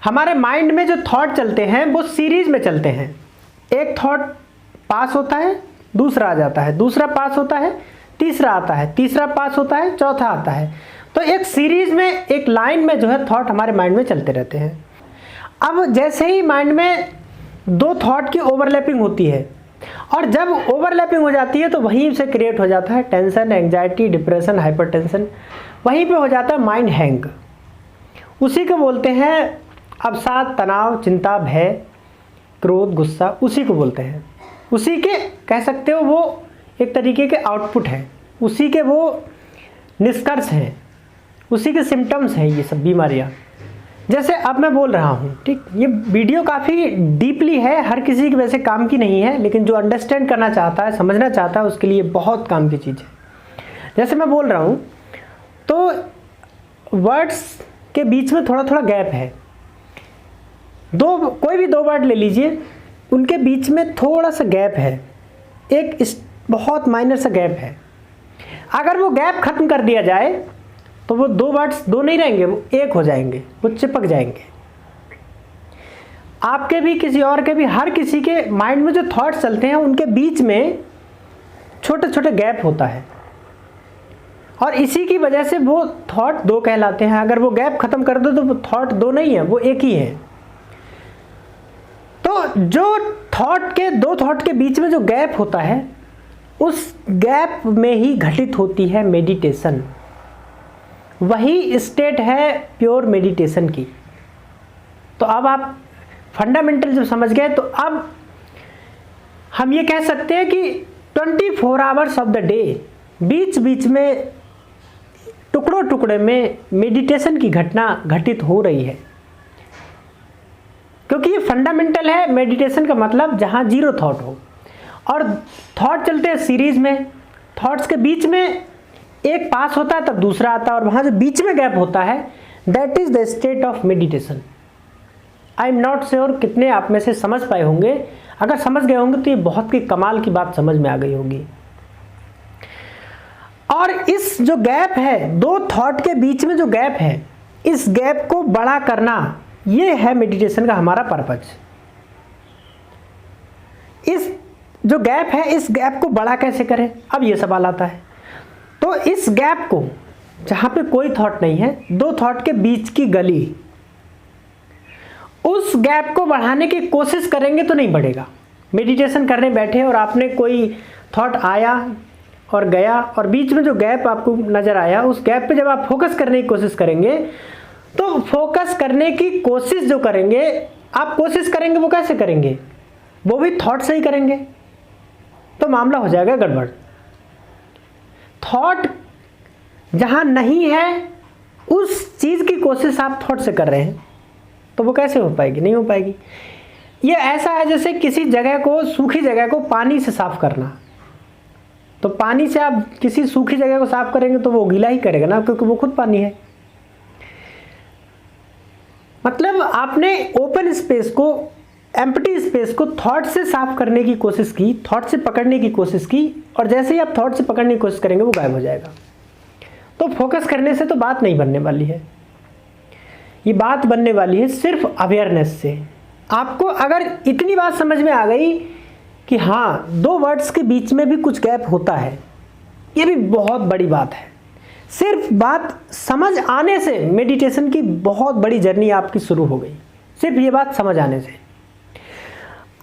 हमारे माइंड में जो थॉट चलते हैं वो सीरीज में चलते हैं। एक थॉट पास होता है, दूसरा आ जाता है, दूसरा पास होता है, तीसरा आता है, तीसरा पास होता है, चौथा आता है। तो एक सीरीज में, एक लाइन में जो है थॉट हमारे माइंड में चलते रहते हैं। अब जैसे ही माइंड में दो थॉट की ओवरलैपिंग होती है, और जब ओवरलैपिंग हो जाती है तो वहीं से क्रिएट हो जाता है टेंशन, एंजाइटी, डिप्रेशन, हाइपरटेंशन। वहीं पे हो जाता है माइंड हैंग। उसी को बोलते हैं अवसाद, तनाव, चिंता, भय, क्रोध, गुस्सा, उसी को बोलते हैं। उसी के कह सकते हो वो एक तरीके के आउटपुट हैं, उसी के वो निष्कर्ष हैं, उसी के सिम्टम्स हैं ये सब बीमारियाँ। जैसे अब मैं बोल रहा हूँ, ठीक, ये वीडियो काफ़ी डीपली है, हर किसी के वैसे काम की नहीं है, लेकिन जो अंडरस्टैंड करना चाहता है, समझना चाहता है, उसके लिए बहुत काम की चीज़ है। जैसे मैं बोल रहा हूँ तो वर्ड्स के बीच में थोड़ा थोड़ा गैप है। कोई भी दो वर्ड ले लीजिए, उनके बीच में थोड़ा सा गैप है, एक बहुत माइनर सा गैप है। अगर वो गैप खत्म कर दिया जाए तो वो दो वर्ड्स दो नहीं रहेंगे, वो एक हो जाएंगे, वो चिपक जाएंगे। आपके भी, किसी और के भी, हर किसी के माइंड में जो थॉट्स चलते हैं उनके बीच में छोटे छोटे गैप होता है, और इसी की वजह से वो थॉट दो कहलाते हैं। अगर वो गैप खत्म कर दो तो वो थॉट दो नहीं है, वो एक ही है। तो जो दो थॉट के बीच में जो गैप होता है, उस गैप में ही घटित होती है मेडिटेशन। वही स्टेट है प्योर मेडिटेशन की। तो अब आप फंडामेंटल जब समझ गए तो अब हम ये कह सकते हैं कि 24 आवर्स ऑफ द डे बीच बीच में टुकड़ों टुकड़े में मेडिटेशन की घटना घटित हो रही है, क्योंकि ये फंडामेंटल है। मेडिटेशन का मतलब जहाँ जीरो थॉट हो, और थॉट चलते हैं सीरीज में। थॉट्स के बीच में एक पास होता है, तब दूसरा आता है, और वहाँ जो बीच में गैप होता है, that is the state of meditation. I am not sure कितने आप में से समझ पाए होंगे। अगर समझ गए होंगे तो ये बहुत की कमाल की बात समझ में आ गई होगी। और इस जो गैप है, दो थॉट के बीच में जो गैप है, इस गैप को बड़ा करना, ये है मेडिटेशन का हमारा पर्पज। इस जो गैप है, इस गैप को बड़ा कैसे करें, अब ये सवाल आता है। तो इस गैप को, जहां पे कोई थॉट नहीं है, दो थॉट के बीच की गली, उस गैप को बढ़ाने की कोशिश करेंगे तो नहीं बढ़ेगा। मेडिटेशन करने बैठे और आपने कोई थॉट आया और गया, और बीच में जो गैप आपको नजर आया, उस गैप पे जब आप फोकस करने की कोशिश करेंगे, तो फोकस करने की कोशिश जो करेंगे, आप कोशिश करेंगे, वो कैसे करेंगे, वो भी थॉट से ही करेंगे, तो मामला हो जाएगा गड़बड़। थॉट जहां नहीं है, उस चीज की कोशिश आप थॉट से कर रहे हैं, तो वो कैसे हो पाएगी, नहीं हो पाएगी। ये ऐसा है जैसे किसी जगह को, सूखी जगह को पानी से साफ करना। तो पानी से आप किसी सूखी जगह को साफ करेंगे तो वो गीला ही करेगा ना, क्योंकि वो खुद पानी है। मतलब आपने ओपन स्पेस को, एम्प्टी स्पेस को थॉट से साफ करने की कोशिश की, थॉट से पकड़ने की कोशिश की, और जैसे ही आप थॉट से पकड़ने की कोशिश करेंगे वो गायब हो जाएगा। तो फोकस करने से तो बात नहीं बनने वाली है, ये बात बनने वाली है सिर्फ अवेयरनेस से। आपको अगर इतनी बात समझ में आ गई कि हाँ, दो वर्ड्स के बीच में भी कुछ गैप होता है, ये भी बहुत बड़ी बात है। सिर्फ बात समझ आने से मेडिटेशन की बहुत बड़ी जर्नी आपकी शुरू हो गई, सिर्फ ये बात समझ आने से।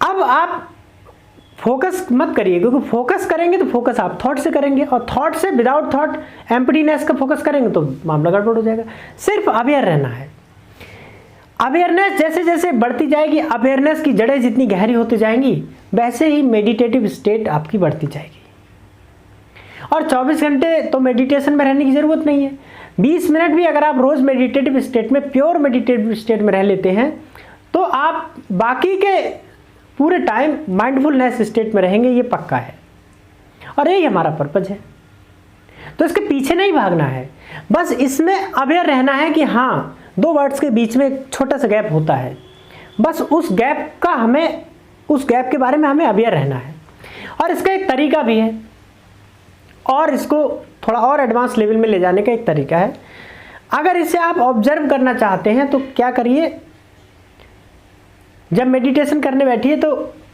अब आप फोकस मत करिए, क्योंकि फोकस करेंगे तो फोकस आप थॉट से करेंगे, और थॉट से विदाउट थॉट एम्प्टीनेस का फोकस करेंगे तो मामला गड़बड़ हो जाएगा। सिर्फ अवेयर रहना है। अवेयरनेस जैसे जैसे बढ़ती जाएगी, अवेयरनेस की जड़ें जितनी गहरी होती जाएंगी, वैसे ही मेडिटेटिव स्टेट आपकी बढ़ती जाएगी। और 24 घंटे तो मेडिटेशन में रहने की ज़रूरत नहीं है। 20 मिनट भी अगर आप रोज़ मेडिटेटिव स्टेट में, प्योर मेडिटेटिव स्टेट में रह लेते हैं, तो आप बाकी के पूरे टाइम माइंडफुलनेस स्टेट में रहेंगे, ये पक्का है। और यही हमारा पर्पज है। तो इसके पीछे नहीं भागना है, बस इसमें अवेयर रहना है कि हाँ, दो वर्ड्स के बीच में एक छोटा सा गैप होता है, बस उस गैप के बारे में हमें अवेयर रहना है। और इसका एक तरीका भी है, और इसको थोड़ा और एडवांस लेवल में ले जाने का एक तरीका है। अगर इसे आप ऑब्जर्व करना चाहते हैं तो क्या करिए, जब मेडिटेशन करने बैठिए तो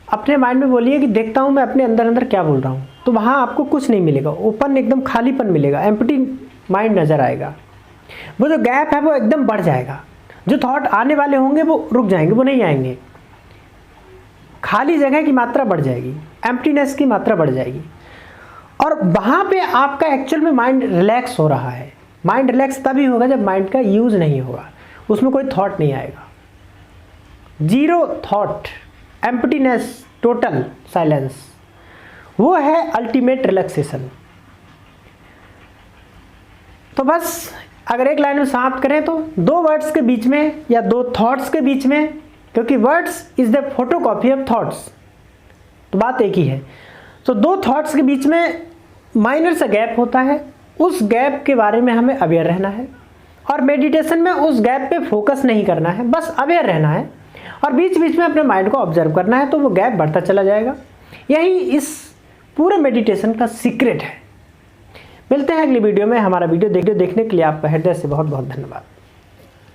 अपने माइंड में बोलिए कि देखता हूँ मैं अपने अंदर अंदर क्या बोल रहा हूँ, तो वहाँ आपको कुछ नहीं मिलेगा, ओपन एकदम खालीपन मिलेगा, एम्प्टी माइंड नज़र आएगा। वो जो गैप है वो एकदम बढ़ जाएगा, जो थॉट आने वाले होंगे वो रुक जाएंगे, वो नहीं आएंगे, खाली जगह की मात्रा बढ़ जाएगी, एम्प्टीनेस की मात्रा बढ़ जाएगी। और वहाँ पे आपका एक्चुअल में माइंड रिलैक्स हो रहा है। माइंड रिलैक्स तभी होगा जब माइंड का यूज़ नहीं होगा, उसमें कोई थॉट नहीं आएगा, zero thought, emptiness, total silence, वो है अल्टीमेट रिलैक्सेशन। तो बस अगर एक लाइन में समाप्त करें तो दो वर्ड्स के बीच में या दो थॉट्स के बीच में, क्योंकि words is the photocopy of thoughts, तो बात एक ही है। तो दो थॉट्स के बीच में माइनर सा गैप होता है, उस गैप के बारे में हमें अवेयर रहना है, और मेडिटेशन में उस गैप पे फोकस नहीं करना है, बस अवेयर रहना है और बीच बीच में अपने माइंड को ऑब्जर्व करना है, तो वो गैप बढ़ता चला जाएगा। यही इस पूरे मेडिटेशन का सीक्रेट है। मिलते हैं अगली वीडियो में। हमारा वीडियो देखने के लिए आपका हृदय से बहुत बहुत धन्यवाद।